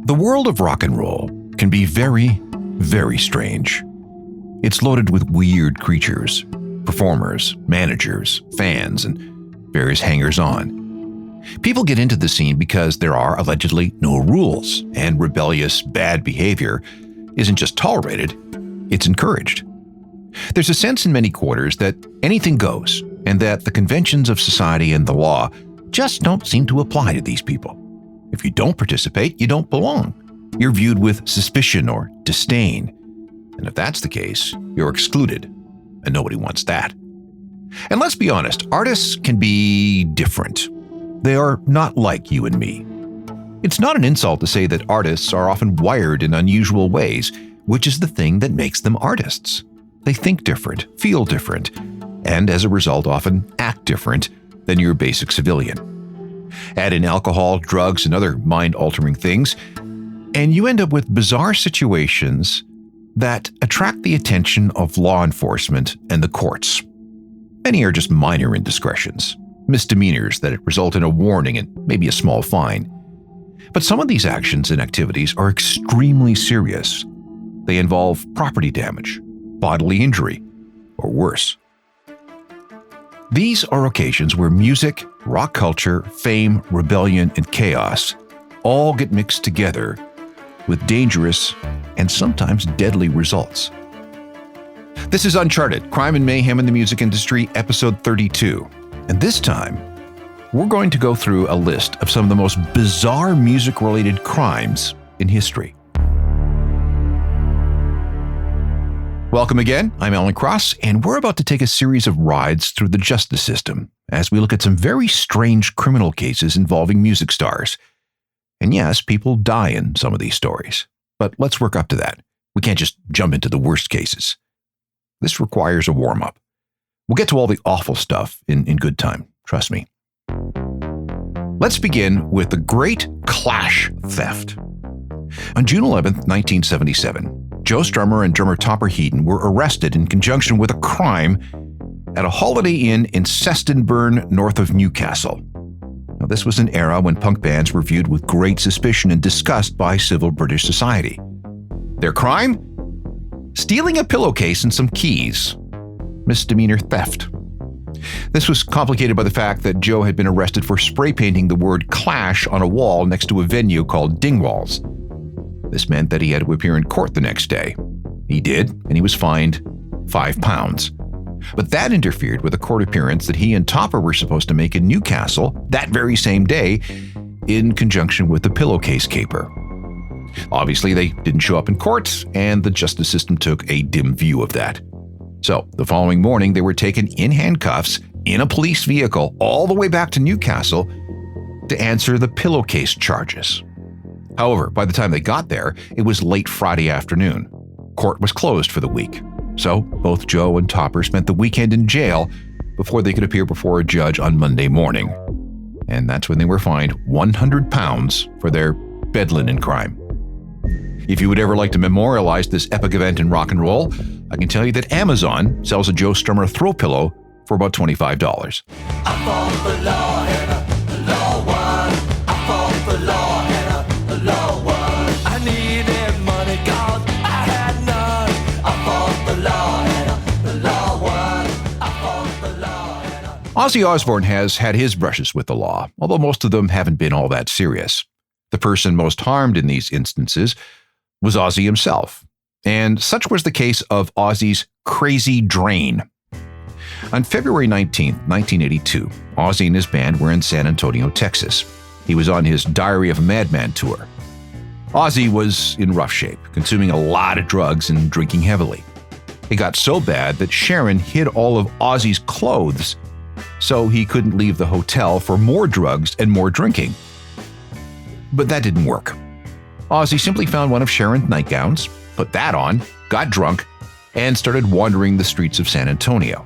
The world of rock and roll can be very, very strange. It's loaded with weird creatures, performers, managers, fans, and various hangers-on. People get into the scene because there are allegedly no rules, and rebellious, bad behavior isn't just tolerated, it's encouraged. There's a sense in many quarters that anything goes, and that the conventions of society and the law just don't seem to apply to these people. If you don't participate, you don't belong. You're viewed with suspicion or disdain. And if that's the case, you're excluded, and nobody wants that. And let's be honest, artists can be different. They are not like you and me. It's not an insult to say that artists are often wired in unusual ways, which is the thing that makes them artists. They think different, feel different, and as a result often act different than your basic civilian. Add in alcohol, drugs, and other mind-altering things, and you end up with bizarre situations that attract the attention of law enforcement and the courts. Many are just minor indiscretions, misdemeanors that result in a warning and maybe a small fine. But some of these actions and activities are extremely serious. They involve property damage, bodily injury, or worse. These are occasions where music, rock culture, fame, rebellion, and chaos all get mixed together with dangerous and sometimes deadly results. This is Uncharted, Crime and Mayhem in the Music Industry, episode 32. And this time, we're going to go through a list of some of the most bizarre music-related crimes in history. Welcome again, I'm Alan Cross, and we're about to take a series of rides through the justice system as we look at some very strange criminal cases involving music stars. And yes, people die in some of these stories, but let's work up to that. We can't just jump into the worst cases. This requires a warm-up. We'll get to all the awful stuff in good time, trust me. Let's begin with the Great Clash Theft. On June 11th, 1977, Joe Strummer and drummer Topper Heaton were arrested in conjunction with a crime at a Holiday Inn in Sestonburn, north of Newcastle. Now, this was an era when punk bands were viewed with great suspicion and disgust by civil British society. Their crime? Stealing a pillowcase and some keys. Misdemeanor theft. This was complicated by the fact that Joe had been arrested for spray painting the word Clash on a wall next to a venue called Dingwalls. This meant that he had to appear in court the next day. He did, and he was fined £5. But that interfered with a court appearance that he and Topper were supposed to make in Newcastle that very same day in conjunction with the pillowcase caper. Obviously, they didn't show up in court, and the justice system took a dim view of that. So, the following morning, they were taken in handcuffs in a police vehicle all the way back to Newcastle to answer the pillowcase charges. However, by the time they got there, it was late Friday afternoon. Court was closed for the week. So, both Joe and Topper spent the weekend in jail before they could appear before a judge on Monday morning. And that's when they were fined £100 for their bed linen crime. If you would ever like to memorialize this epic event in rock and roll, I can tell you that Amazon sells a Joe Strummer throw pillow for about $25. I fought for law and a law won. I fought for law and a law won. I needed money 'cause I had none. I fought for law and a law won. I fought for law and a... Ozzy Osbourne has had his brushes with the law, although most of them haven't been all that serious. The person most harmed in these instances was Ozzy himself, and such was the case of Ozzy's Crazy Drain. On February 19, 1982, Ozzy and his band were in San Antonio, Texas. He was on his Diary of a Madman tour. Ozzy was in rough shape, consuming a lot of drugs and drinking heavily. It got so bad that Sharon hid all of Ozzy's clothes so he couldn't leave the hotel for more drugs and more drinking. But that didn't work. Ozzy simply found one of Sharon's nightgowns, put that on, got drunk, and started wandering the streets of San Antonio.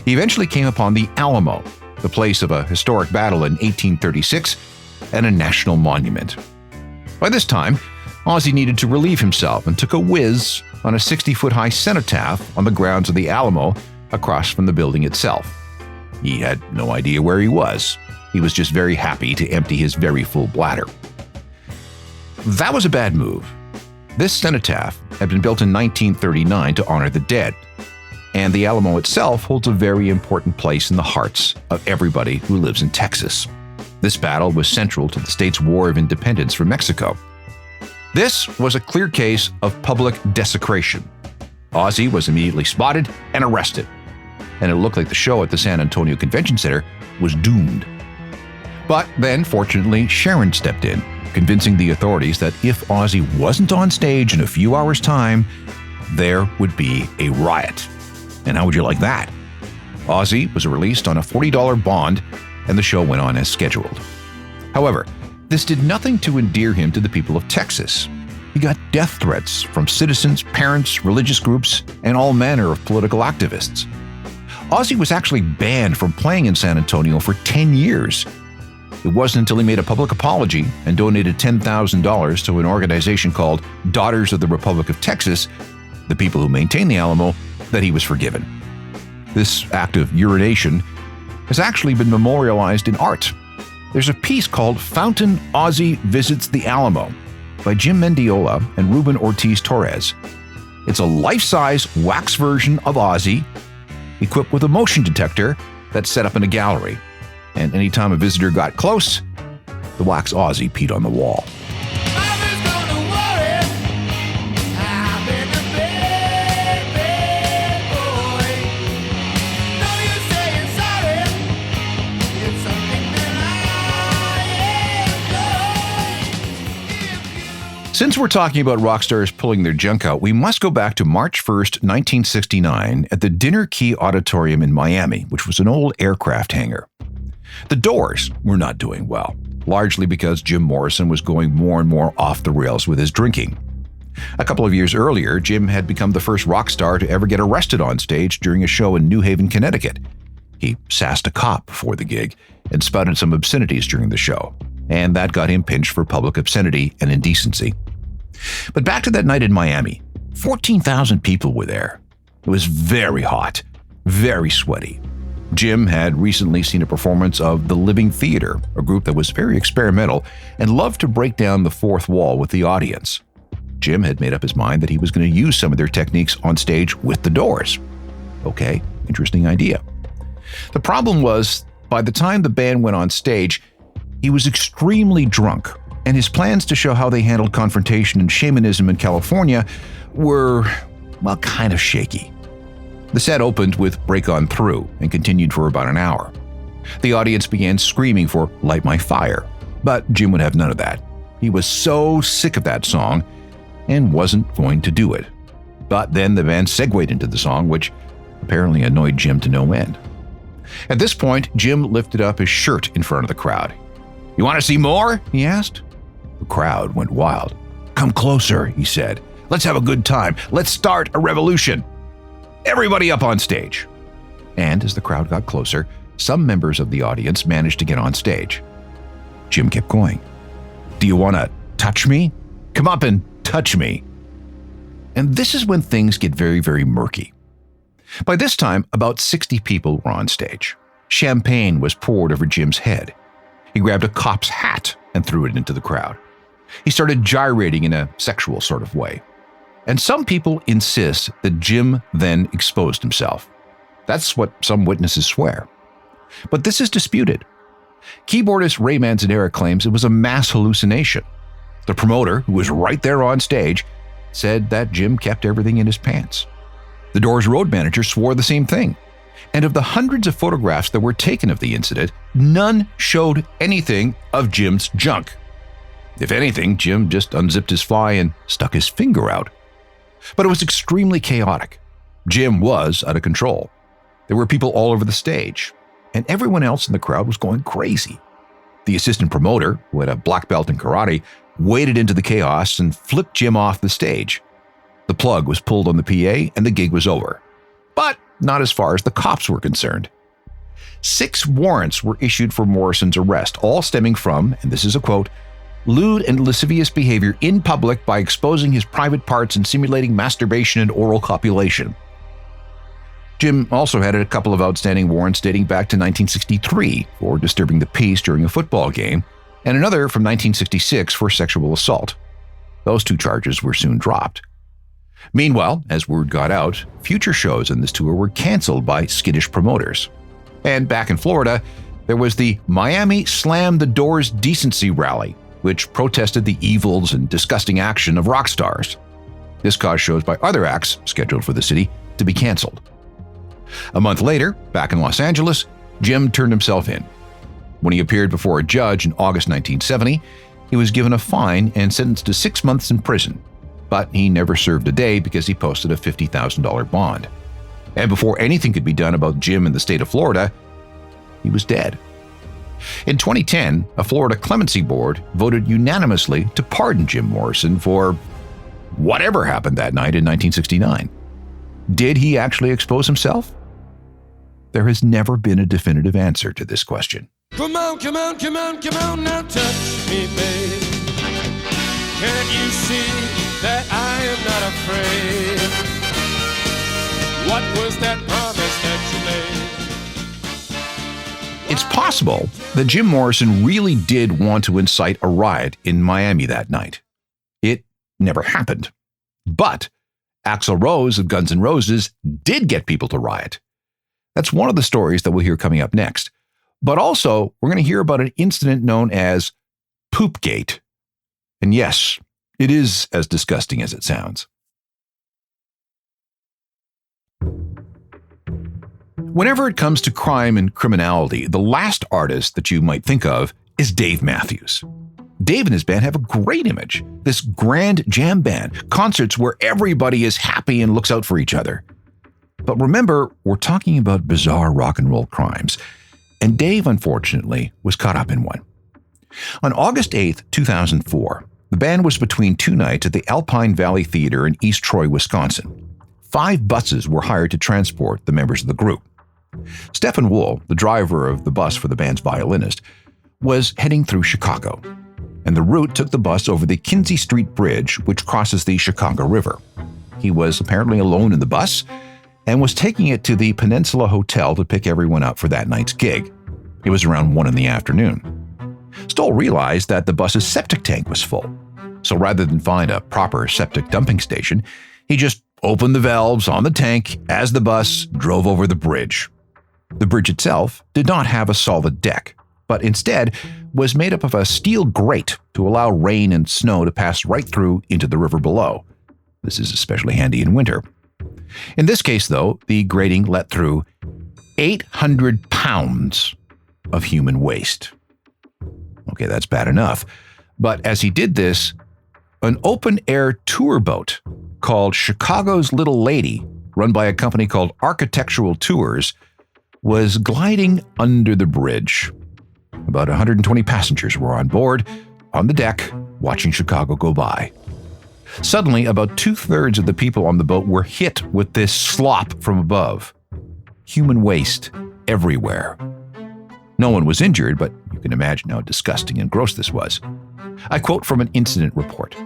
He eventually came upon the Alamo, the place of a historic battle in 1836 and a national monument. By this time, Ozzy needed to relieve himself and took a whiz on a 60-foot-high cenotaph on the grounds of the Alamo across from the building itself. He had no idea where he was. He was just very happy to empty his very full bladder. That was a bad move. This cenotaph had been built in 1939 to honor the dead, and the Alamo itself holds a very important place in the hearts of everybody who lives in Texas. This battle was central to the state's war of independence from Mexico. This was a clear case of public desecration. Aussie was immediately spotted and arrested, and it looked like the show at the San Antonio Convention Center was doomed. But then, fortunately, Sharon stepped in, convincing the authorities that if Aussie wasn't on stage in a few hours' time, there would be a riot. And how would you like that? Aussie was released on a $40 bond, and the show went on as scheduled. However, this did nothing to endear him to the people of Texas. He got death threats from citizens, parents, religious groups, and all manner of political activists. Aussie was actually banned from playing in San Antonio for 10 years. It wasn't until he made a public apology and donated $10,000 to an organization called Daughters of the Republic of Texas, the people who maintain the Alamo, that he was forgiven. This act of urination has actually been memorialized in art. There's a piece called Fountain Aussie Visits the Alamo by Jim Mendiola and Ruben Ortiz Torres. It's a life-size wax version of Aussie, equipped with a motion detector that's set up in a gallery. And anytime a visitor got close, the wax Aussie peed on the wall. Since we're talking about rock stars pulling their junk out, we must go back to March 1st, 1969 at the Dinner Key Auditorium in Miami, which was an old aircraft hangar. The Doors were not doing well, largely because Jim Morrison was going more and more off the rails with his drinking. A couple of years earlier, Jim had become the first rock star to ever get arrested on stage during a show in New Haven, Connecticut. He sassed a cop before the gig and spouted some obscenities during the show, and that got him pinched for public obscenity and indecency. But back to that night in Miami, 14,000 people were there. It was very hot, very sweaty. Jim had recently seen a performance of The Living Theater, a group that was very experimental and loved to break down the fourth wall with the audience. Jim had made up his mind that he was going to use some of their techniques on stage with the Doors. Okay, interesting idea. The problem was, by the time the band went on stage, he was extremely drunk, and his plans to show how they handled confrontation and shamanism in California were, well, kind of shaky. The set opened with Break On Through and continued for about an hour. The audience began screaming for Light My Fire, but Jim would have none of that. He was so sick of that song and wasn't going to do it. But then the band segued into the song, which apparently annoyed Jim to no end. At this point, Jim lifted up his shirt in front of the crowd. "You want to see more?" he asked. The crowd went wild. "Come closer," he said. "Let's have a good time. Let's start a revolution. Everybody up on stage." And as the crowd got closer, some members of the audience managed to get on stage. Jim kept going. "Do you want to touch me? Come up and touch me." And this is when things get very, very murky. By this time, about 60 people were on stage. Champagne was poured over Jim's head. He grabbed a cop's hat and threw it into the crowd. He started gyrating in a sexual sort of way. And some people insist that Jim then exposed himself. That's what some witnesses swear. But this is disputed. Keyboardist Ray Manzanera claims it was a mass hallucination. The promoter, who was right there on stage, said that Jim kept everything in his pants. The Doors road manager swore the same thing. And of the hundreds of photographs that were taken of the incident, none showed anything of Jim's junk. If anything, Jim just unzipped his fly and stuck his finger out. But it was extremely chaotic. Jim was out of control. There were people all over the stage, and everyone else in the crowd was going crazy. The assistant promoter, who had a black belt in karate, waded into the chaos and flipped Jim off the stage. The plug was pulled on the PA and the gig was over. But not as far as the cops were concerned. 6 warrants were issued for Morrison's arrest, all stemming from, and this is a quote, "lewd and lascivious behavior in public by exposing his private parts and simulating masturbation and oral copulation." Jim also had a couple of outstanding warrants dating back to 1963 for disturbing the peace during a football game, and another from 1966 for sexual assault. Those 2 charges were soon dropped. Meanwhile, as word got out, future shows in this tour were canceled by skittish promoters. And back in Florida, there was the Miami Slam the Doors Decency Rally, which protested the evils and disgusting action of rock stars. This caused shows by other acts scheduled for the city to be canceled. A month later, back in Los Angeles, Jim turned himself in. When he appeared before a judge in August 1970, he was given a fine and sentenced to 6 months in prison. But he never served a day because he posted a $50,000 bond. And before anything could be done about Jim in the state of Florida, he was dead. In 2010, a Florida clemency board voted unanimously to pardon Jim Morrison for whatever happened that night in 1969. Did he actually expose himself? There has never been a definitive answer to this question. Come on, come on, come on, come on, now touch me, babe. Can't you see that I am not afraid? What was that promise that you made? It's possible that Jim Morrison really did want to incite a riot in Miami that night. It never happened. But Axl Rose of Guns N' Roses did get people to riot. That's one of the stories that we'll hear coming up next. But also, we're going to hear about an incident known as Poopgate. And yes, it is as disgusting as it sounds. Whenever it comes to crime and criminality, the last artist that you might think of is Dave Matthews. Dave and his band have a great image, this grand jam band, concerts where everybody is happy and looks out for each other. But remember, we're talking about bizarre rock and roll crimes, and Dave, unfortunately, was caught up in one. On August 8, 2004, the band was between 2 nights at the Alpine Valley Theater in East Troy, Wisconsin. 5 buses were hired to transport the members of the group. Stephen Wool, the driver of the bus for the band's violinist, was heading through Chicago, and the route took the bus over the Kinsey Street Bridge, which crosses the Chicago River. He was apparently alone in the bus and was taking it to the Peninsula Hotel to pick everyone up for that night's gig. It was around 1 p.m. Stoll realized that the bus's septic tank was full, so rather than find a proper septic dumping station, he just opened the valves on the tank as the bus drove over the bridge. The bridge itself did not have a solid deck, but instead was made up of a steel grate to allow rain and snow to pass right through into the river below. This is especially handy in winter. In this case, though, the grating let through 800 pounds of human waste. Okay, that's bad enough. But as he did this, an open-air tour boat called Chicago's Little Lady, run by a company called Architectural Tours, was gliding under the bridge. About 120 passengers were on board, on the deck, watching Chicago go by. Suddenly, about 2/3 of the people on the boat were hit with this slop from above. Human waste everywhere. No one was injured, but you can imagine how disgusting and gross this was. I quote from an incident report.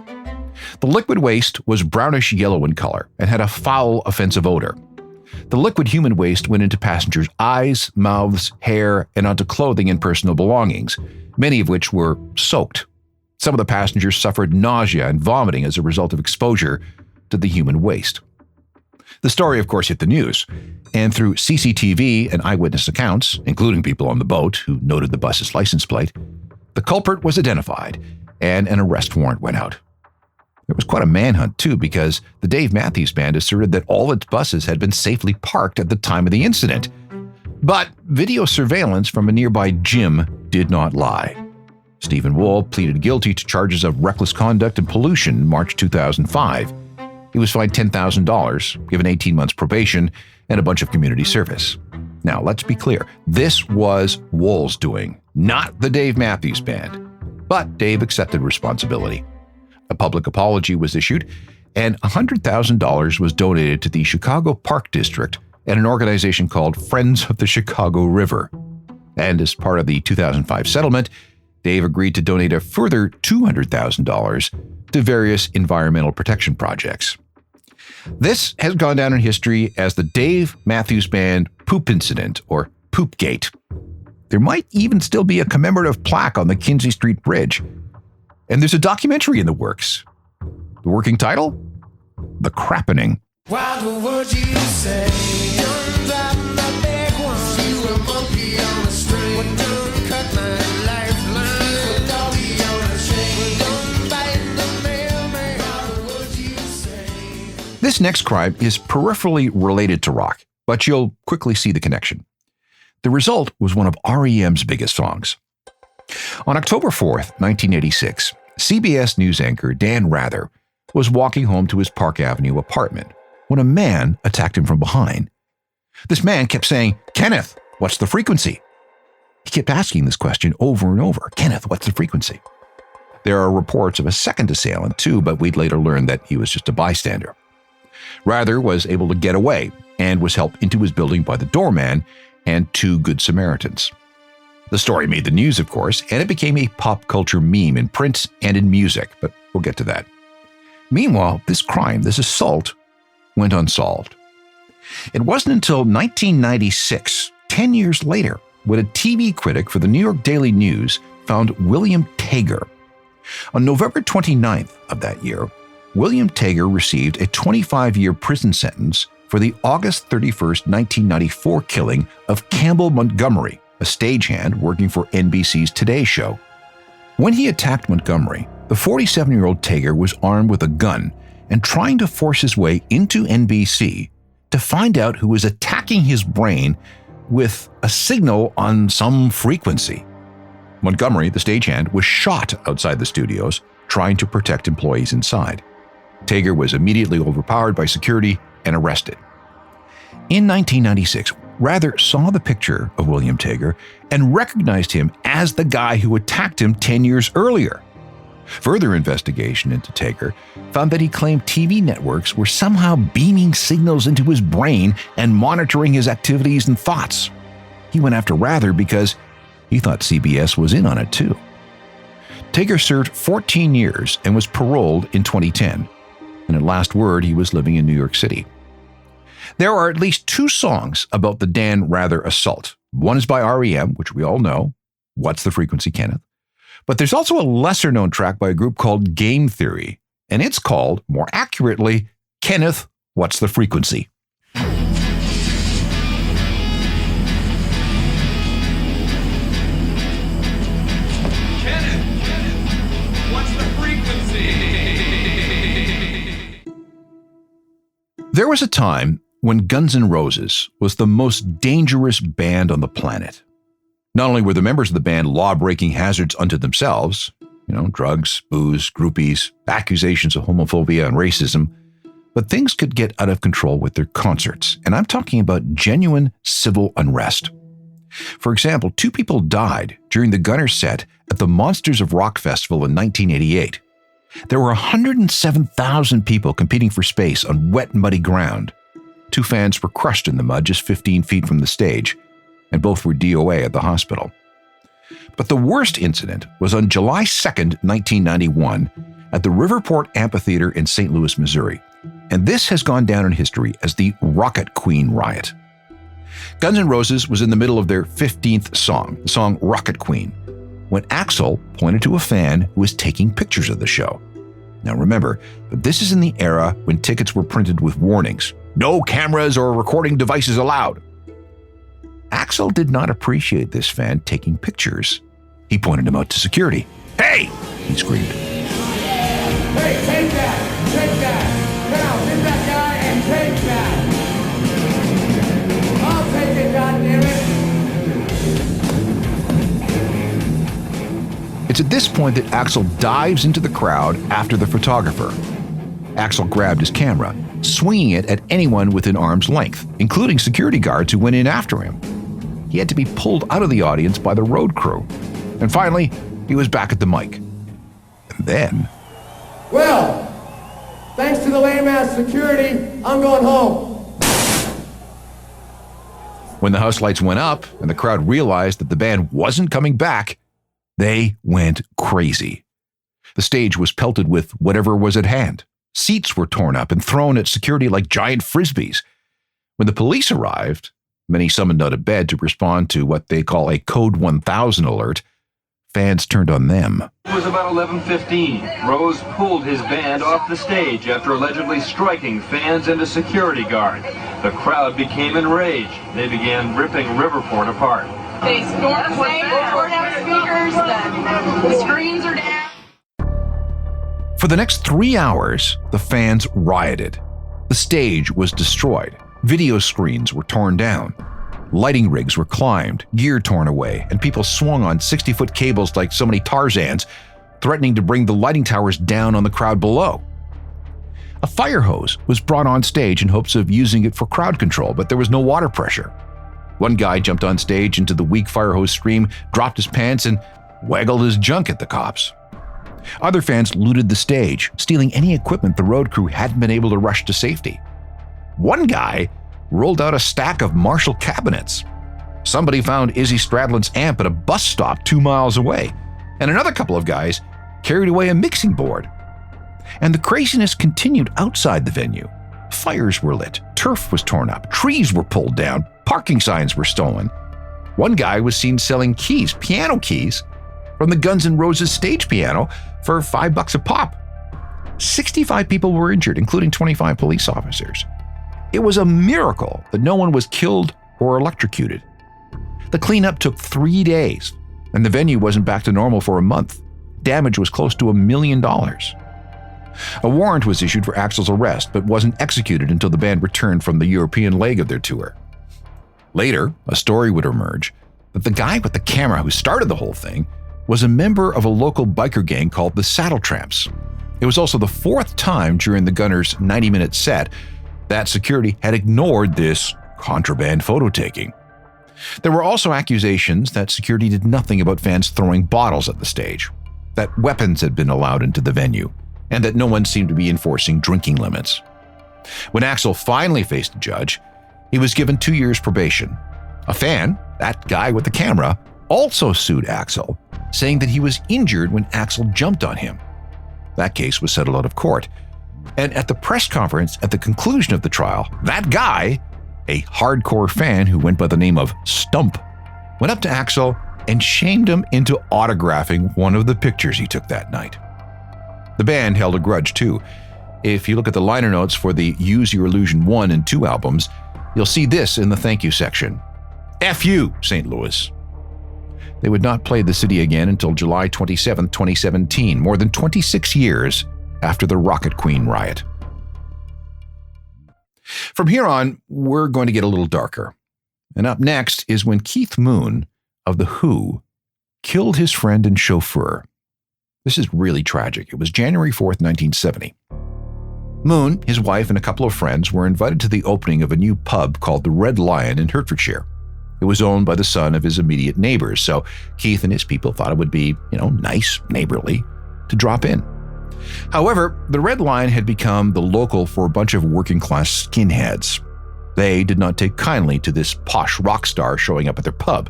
The liquid waste was brownish yellow in color and had a foul, offensive odor. The liquid human waste went into passengers' eyes, mouths, hair, and onto clothing and personal belongings, many of which were soaked. Some of the passengers suffered nausea and vomiting as a result of exposure to the human waste. The story, of course, hit the news, and through CCTV and eyewitness accounts, including people on the boat who noted the bus's license plate, the culprit was identified, and an arrest warrant went out. There was quite a manhunt, too, because the Dave Matthews Band asserted that all its buses had been safely parked at the time of the incident. But video surveillance from a nearby gym did not lie. Stephen Wool pleaded guilty to charges of reckless conduct and pollution in March 2005. He was fined $10,000, given 18 months probation, and a bunch of community service. Now, let's be clear. This was Wool's doing, not the Dave Matthews Band. But Dave accepted responsibility. A public apology was issued, and $100,000 was donated to the Chicago Park District and an organization called Friends of the Chicago River. And as part of the 2005 settlement, Dave agreed to donate a further $200,000 to various environmental protection projects. This has gone down in history as the Dave Matthews Band Poop Incident, or Poopgate. There might even still be a commemorative plaque on the Kinsey Street Bridge. And there's a documentary in the works. The working title? The Crappening. Why the words you say? Don't drop the big one. You a monkey on a string. Don't cut my lifeline. Doggy on a chain. Don't bite the mailman. Why the words you say? This next crime is peripherally related to rock, but you'll quickly see the connection. The result was one of REM's biggest songs. On October 4th, 1986, CBS News anchor Dan Rather was walking home to his Park Avenue apartment when a man attacked him from behind. This man kept saying, "Kenneth, what's the frequency?" He kept asking this question over and over. "Kenneth, what's the frequency?" There are reports of a second assailant too, but we'd later learn that he was just a bystander. Rather was able to get away and was helped into his building by the doorman and 2 good Samaritans. The story made the news, of course, and it became a pop culture meme in print and in music, but we'll get to that. Meanwhile, this crime, this assault, went unsolved. It wasn't until 1996, 10 years later, when a TV critic for the New York Daily News found William Tager. On November 29th of that year, William Tager received a 25-year prison sentence for the August 31st, 1994 killing of Campbell Montgomery, a stagehand working for NBC's Today Show. When he attacked Montgomery, the 47-year-old Tager was armed with a gun and trying to force his way into NBC to find out who was attacking his brain with a signal on some frequency. Montgomery, the stagehand, was shot outside the studios trying to protect employees inside. Tager was immediately overpowered by security and arrested. In 1996, Rather saw the picture of William Tager and recognized him as the guy who attacked him 10 years earlier. Further investigation into Tager found that he claimed TV networks were somehow beaming signals into his brain and monitoring his activities and thoughts. He went after Rather because he thought CBS was in on it too. Tager served 14 years and was paroled in 2010. And at last word, he was living in New York City. There are at least 2 songs about the Dan Rather assault. One is by REM, which we all know. What's the Frequency, Kenneth? But there's also a lesser-known track by a group called Game Theory, and it's called, more accurately, Kenneth, What's the Frequency? There was a time when Guns N' Roses was the most dangerous band on the planet. Not only were the members of the band law-breaking hazards unto themselves, drugs, booze, groupies, accusations of homophobia and racism, but things could get out of control with their concerts, and I'm talking about genuine civil unrest. For example, 2 people died during the Gunners set at the Monsters of Rock Festival in 1988. There were 107,000 people competing for space on wet, muddy ground. 2 fans were crushed in the mud just 15 feet from the stage, and both were DOA at the hospital. But the worst incident was on July 2nd, 1991, at the Riverport Amphitheater in St. Louis, Missouri, and this has gone down in history as the Rocket Queen Riot. Guns N' Roses was in the middle of their 15th song, the song Rocket Queen, when Axl pointed to a fan who was taking pictures of the show. Now remember, this is in the era when tickets were printed with warnings. No cameras or recording devices allowed. Axl did not appreciate this fan taking pictures. He pointed him out to security. "Hey!" he screamed. "Hey, take that! Take that! Now, get that guy and take that! I'll take it, goddammit!" It's at this point that Axl dives into the crowd after the photographer. Axl grabbed his camera, swinging it at anyone within arm's length, including security guards who went in after him. He had to be pulled out of the audience by the road crew. And finally, he was back at the mic. And then... "Well, thanks to the lame-ass security, I'm going home." When the house lights went up and the crowd realized that the band wasn't coming back, they went crazy. The stage was pelted with whatever was at hand. Seats were torn up and thrown at security like giant frisbees. When the police arrived, many summoned out of bed to respond to what they call a Code 1000 alert, fans turned on them. It was about 11:15. Rose pulled his band off the stage after allegedly striking fans and a security guard. The crowd became enraged. They began ripping Riverport apart. They stormed the stage, tore down speakers, the screens are down. For the next 3 hours, the fans rioted. The stage was destroyed. Video screens were torn down. Lighting rigs were climbed, gear torn away, and people swung on 60-foot cables like so many Tarzans, threatening to bring the lighting towers down on the crowd below. A fire hose was brought on stage in hopes of using it for crowd control, but there was no water pressure. One guy jumped on stage into the weak fire hose stream, dropped his pants, and waggled his junk at the cops. Other fans looted the stage, stealing any equipment the road crew hadn't been able to rush to safety. One guy rolled out a stack of Marshall cabinets. Somebody found Izzy Stradlin's amp at a bus stop 2 miles away, and another couple of guys carried away a mixing board. And the craziness continued outside the venue. Fires were lit, turf was torn up, trees were pulled down, parking signs were stolen. One guy was seen selling keys, piano keys, from the Guns N' Roses stage piano for $5 a pop. 65 people were injured, including 25 police officers. It was a miracle that no one was killed or electrocuted. The cleanup took 3 days, and the venue wasn't back to normal for a month. Damage was close to $1 million. A warrant was issued for Axl's arrest, but wasn't executed until the band returned from the European leg of their tour. Later, a story would emerge that the guy with the camera who started the whole thing was a member of a local biker gang called the Saddle Tramps. It was also the 4th time during the Gunners' 90-minute set that security had ignored this contraband photo taking. There were also accusations that security did nothing about fans throwing bottles at the stage, that weapons had been allowed into the venue, and that no one seemed to be enforcing drinking limits. When Axl finally faced a judge, he was given 2 years probation. A fan, that guy with the camera, also sued Axl, saying that he was injured when Axl jumped on him. That case was settled out of court. And at the press conference at the conclusion of the trial, that guy, a hardcore fan who went by the name of Stump, went up to Axl and shamed him into autographing one of the pictures he took that night. The band held a grudge too. If you look at the liner notes for the Use Your Illusion 1 and 2 albums, you'll see this in the thank you section. F you, St. Louis. They would not play the city again until July 27, 2017, more than 26 years after the Rocket Queen riot. From here on, we're going to get a little darker. And up next is when Keith Moon of The Who killed his friend and chauffeur. This is really tragic. It was January 4th, 1970. Moon, his wife, and a couple of friends were invited to the opening of a new pub called the Red Lion in Hertfordshire. It was owned by the son of his immediate neighbors, so Keith and his people thought it would be, nice, neighborly, to drop in. However, the Red Lion had become the local for a bunch of working-class skinheads. They did not take kindly to this posh rock star showing up at their pub.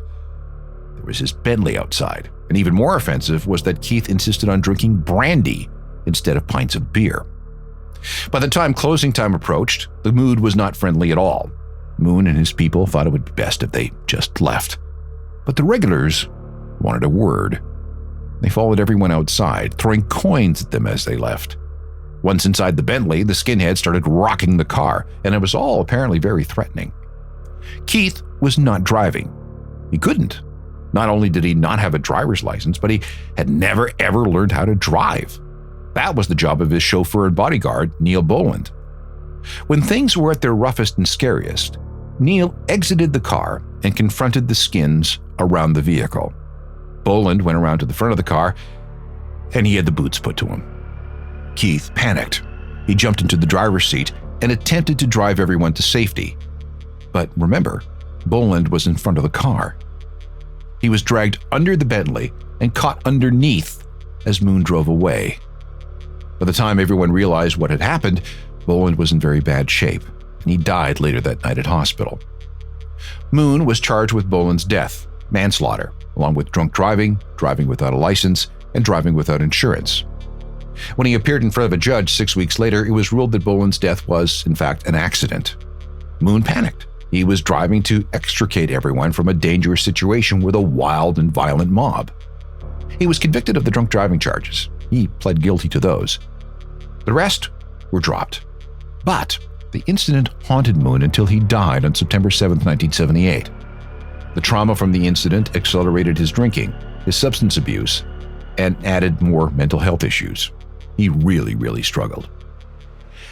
There was his Bentley outside, and even more offensive was that Keith insisted on drinking brandy instead of pints of beer. By the time closing time approached, the mood was not friendly at all. Moon and his people thought it would be best if they just left. But the regulars wanted a word. They followed everyone outside, throwing coins at them as they left. Once inside the Bentley, the skinheads started rocking the car, and it was all apparently very threatening. Keith was not driving. He couldn't. Not only did he not have a driver's license, but he had never ever learned how to drive. That was the job of his chauffeur and bodyguard, Neil Boland. When things were at their roughest and scariest, Neil exited the car and confronted the skins around the vehicle. Boland went around to the front of the car, and he had the boots put to him. Keith panicked. He jumped into the driver's seat and attempted to drive everyone to safety. But remember, Boland was in front of the car. He was dragged under the Bentley and caught underneath as Moon drove away. By the time everyone realized what had happened, Boland was in very bad shape, and he died later that night at hospital. Moon was charged with Boland's death, manslaughter, along with drunk driving, driving without a license, and driving without insurance. When he appeared in front of a judge 6 weeks later, it was ruled that Boland's death was, in fact, an accident. Moon panicked. He was driving to extricate everyone from a dangerous situation with a wild and violent mob. He was convicted of the drunk driving charges. He pled guilty to those. The rest were dropped. But the incident haunted Moon until he died on September 7, 1978. The trauma from the incident accelerated his drinking, his substance abuse, and added more mental health issues. He really struggled.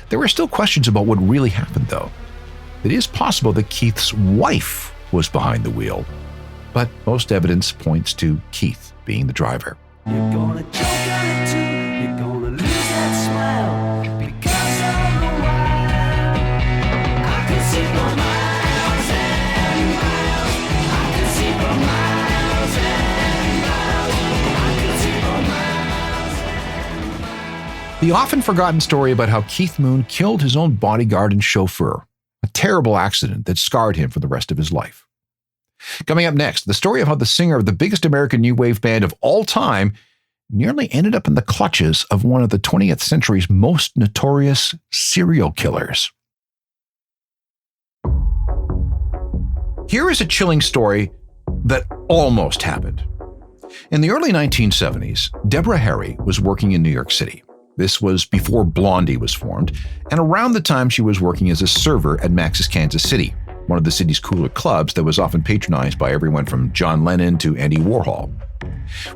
There were still questions about what really happened, though. It is possible that Keith's wife was behind the wheel, but most evidence points to Keith being the driver. You're gonna choke on it too. You're gonna lose that smile because of the wild. I can see for miles and miles. I can see for miles and miles. I can see for miles and miles. The often forgotten story about how Keith Moon killed his own bodyguard and chauffeur, a terrible accident that scarred him for the rest of his life. Coming up next, the story of how the singer of the biggest American new wave band of all time nearly ended up in the clutches of one of the 20th century's most notorious serial killers. Here is a chilling story that almost happened. In the early 1970s, Deborah Harry was working in New York City. This was before Blondie was formed, and around the time she was working as a server at Max's Kansas City, one of the city's cooler clubs that was often patronized by everyone from John Lennon to Andy Warhol.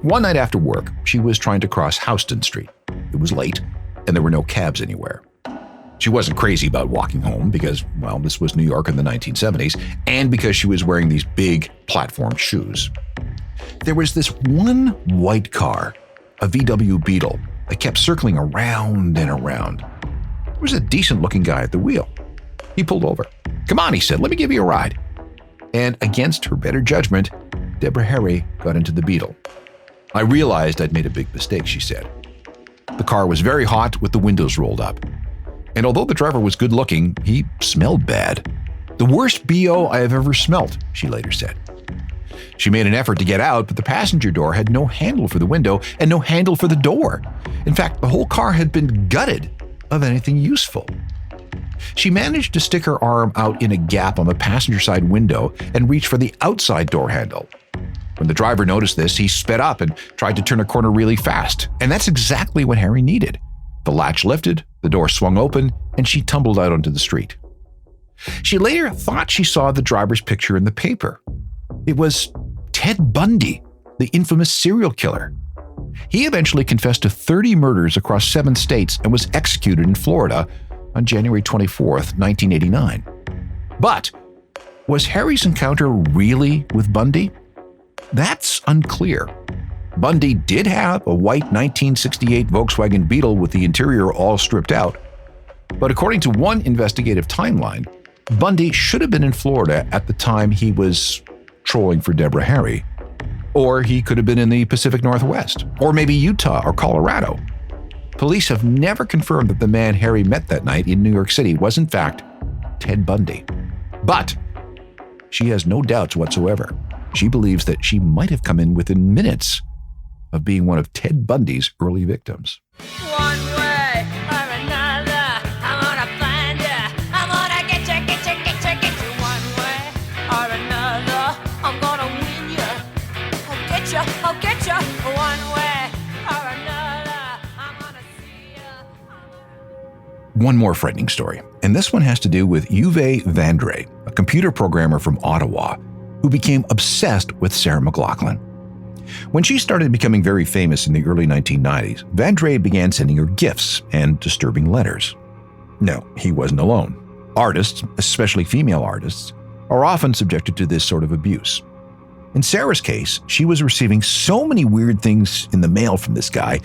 One night after work, she was trying to cross Houston Street. It was late, and there were no cabs anywhere. She wasn't crazy about walking home because, well, this was New York in the 1970s, and because she was wearing these big platform shoes. There was this one white car, a VW Beetle, that kept circling around and around. There was a decent-looking guy at the wheel. He pulled over. "Come on," he said, "let me give you a ride." And against her better judgment, Deborah Harry got into the Beetle. "I realized I'd made a big mistake," she said. The car was very hot with the windows rolled up. And although the driver was good looking, he smelled bad. "The worst BO I have ever smelt," she later said. She made an effort to get out, but the passenger door had no handle for the window and no handle for the door. In fact, the whole car had been gutted of anything useful. She managed to stick her arm out in a gap on the passenger side window and reach for the outside door handle. When the driver noticed this, he sped up and tried to turn a corner really fast. And that's exactly what Harry needed. The latch lifted, the door swung open, and she tumbled out onto the street. She later thought she saw the driver's picture in the paper. It was Ted Bundy, the infamous serial killer. He eventually confessed to 30 murders across 7 states and was executed in Florida on January 24th, 1989. But was Harry's encounter really with Bundy? That's unclear. Bundy did have a white 1968 Volkswagen Beetle with the interior all stripped out. But according to one investigative timeline, Bundy should have been in Florida at the time he was trolling for Deborah Harry. Or he could have been in the Pacific Northwest, or maybe Utah or Colorado. Police have never confirmed that the man Harry met that night in New York City was in fact Ted Bundy. But she has no doubts whatsoever. She believes that she might have come in within minutes of being one of Ted Bundy's early victims. One way or another, I'm gonna find ya. I'm gonna get you. One way or another, I'm gonna win ya. I'll get ya. One way or another, I'm gonna see ya. One more frightening story, and this one has to do with Uwe Vandre, a computer programmer from Ottawa, who became obsessed with Sarah McLachlan. When she started becoming very famous in the early 1990s, Vandre began sending her gifts and disturbing letters. No, he wasn't alone. Artists, especially female artists, are often subjected to this sort of abuse. In Sarah's case, she was receiving so many weird things in the mail from this guy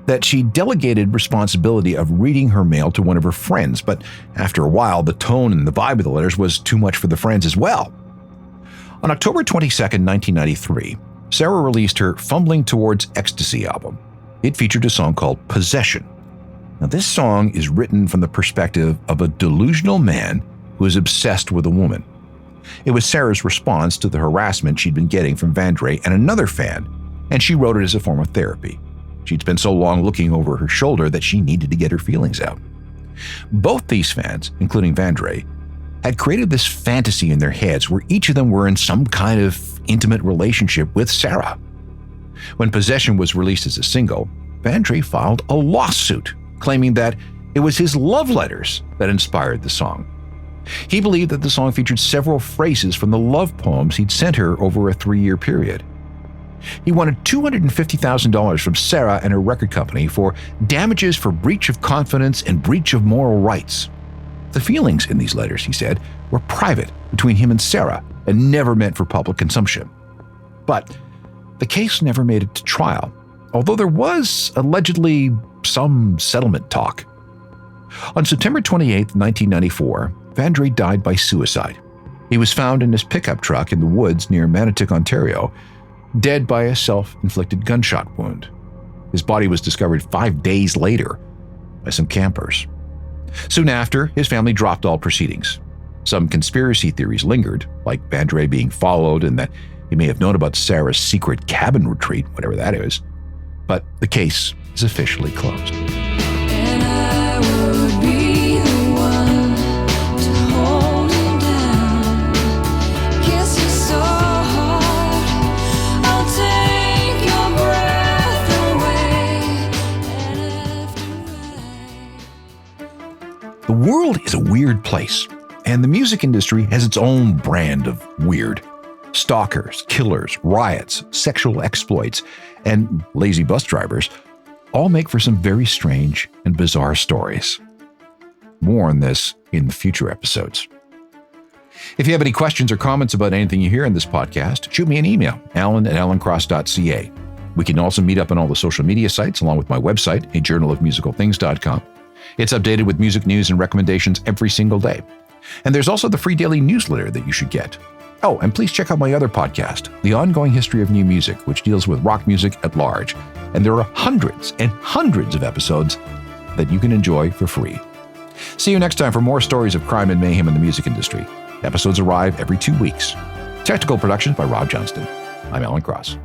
that she delegated responsibility of reading her mail to one of her friends, but after a while, the tone and the vibe of the letters was too much for the friends as well. On October 22nd, 1993, Sarah released her Fumbling Towards Ecstasy album. It featured a song called Possession. Now, this song is written from the perspective of a delusional man who is obsessed with a woman. It was Sarah's response to the harassment she'd been getting from Vandre and another fan, and she wrote it as a form of therapy. She'd spent so long looking over her shoulder that she needed to get her feelings out. Both these fans, including Vandre, had created this fantasy in their heads where each of them were in some kind of intimate relationship with Sarah. When Possession was released as a single, Vandré filed a lawsuit claiming that it was his love letters that inspired the song. He believed that the song featured several phrases from the love poems he'd sent her over a 3-year period. He wanted $250,000 from Sarah and her record company for damages for breach of confidence and breach of moral rights. The feelings in these letters, he said, were private between him and Sarah and never meant for public consumption. But the case never made it to trial, although there was allegedly some settlement talk. On September 28, 1994, Vandré died by suicide. He was found in his pickup truck in the woods near Manotick, Ontario, dead by a self-inflicted gunshot wound. His body was discovered 5 days later by some campers. Soon after, his family dropped all proceedings. Some conspiracy theories lingered, like Vandré being followed and that he may have known about Sarah's secret cabin retreat, whatever that is. But the case is officially closed. And I would be the one to hold you down, kiss you so hard, I'll take your breath away. And after The world is a weird place, and the music industry has its own brand of weird. Stalkers, killers, riots, sexual exploits, and lazy bus drivers all make for some very strange and bizarre stories. More on this in future episodes. If you have any questions or comments about anything you hear in this podcast, shoot me an email, alan@alancross.ca. We can also meet up on all the social media sites, along with my website, ajournalofmusicalthings.com. It's updated with music news and recommendations every single day. And there's also the free daily newsletter that you should get. Oh, and please check out my other podcast, The Ongoing History of New Music, which deals with rock music at large. And there are hundreds and hundreds of episodes that you can enjoy for free. See you next time for more stories of crime and mayhem in the music industry. Episodes arrive every 2 weeks. Technical production by Rob Johnston. I'm Alan Cross.